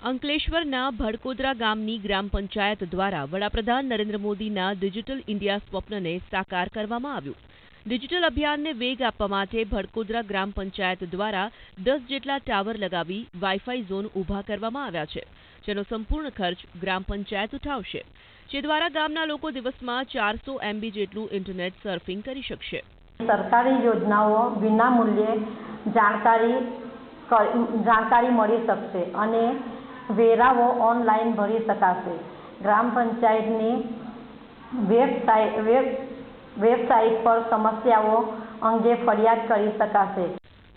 અંકલેશ્વરના ભડકોદરા ગામની ગ્રામ પંચાયત દ્વારા વડાપ્રધાન નરેન્દ્ર મોદીના ડિજિટલ ઇન્ડિયા સ્વપ્નને સાકાર કરવામાં આવ્યું. ડિજિટલ અભિયાનને વેગ આપવા માટે ભડકોદરા ગ્રામ પંચાયત દ્વારા 10 જેટલા ટાવર લગાવી વાઈફાઈ ઝોન ઊભા કરવામાં આવ્યા છે, જેનો સંપૂર્ણ ખર્ચ ગ્રામ પંચાયત ઉઠાવશે, જે દ્વારા ગામના લોકો દિવસમાં 400 MB જેટલું ઇન્ટરનેટ સર્ફિંગ કરી શકશે. સરકારી યોજનાઓ વિનામૂલ્યે જાણકારી મળી શકશે અને વેરાઓ ઓનલાઈન ભરી શકાશે. ગ્રામ પંચાયતની વેબસાઇટ પર સમસ્યાઓ અંગે ફરિયાદ કરી શકાશે.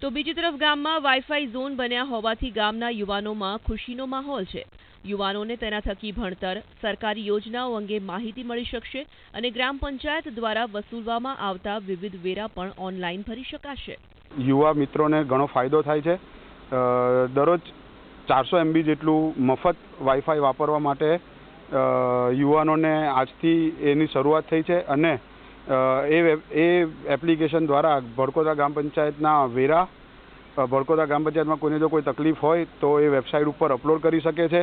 તો બીજી તરફ ગામમાં વાઈફાઈ ઝોન બન્યા હોવાથી ગામના યુવાનોમાં ખુશીનો માહોલ છે. યુવાનોને તેના થકી ભણતર, સરકારી યોજનાઓ અંગે માહિતી મળી શકશે અને ગ્રામ પંચાયત દ્વારા વસૂલવામાં આવતા વિવિધ વેરા પણ ઓનલાઈન ભરી શકાશે. યુવા મિત્રોને ઘણો ફાયદો થાય છે. દરરોજ 400 MB જેટલું મફત વાઈફાઈ વાપરવા માટે યુવાનોને આજથી એની શરૂઆત થઈ છે અને એ એપ્લિકેશન દ્વારા ભડકોદરા ગ્રામ પંચાયતના વેરા ભડકોદરા ગ્રામ પંચાયતમાં કોઈને જો કોઈ તકલીફ હોય તો એ વેબસાઇટ ઉપર અપલોડ કરી શકે છે.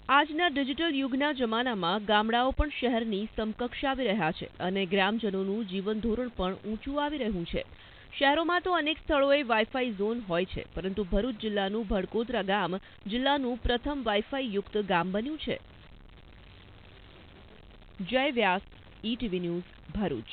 આજના ડિજિટલ યુગના જમાનામાં ગામડાઓ પણ શહેરની સમકક્ષ આવી રહ્યા છે અને ગ્રામજનોનું જીવન ધોરણ પણ ઊંચું આવી રહ્યું છે. શહેરોમાં તો અનેક સ્થળોએ વાઈફાઈ ઝોન હોય છે, પરંતુ ભરૂચ જિલ્લાનું ભડકોદરા ગામ જિલ્લાનું પ્રથમ વાઈફાઈ યુક્ત ગામ બન્યું છે. જય વ્યાસ, ETV ન્યૂઝ, ભરૂચ.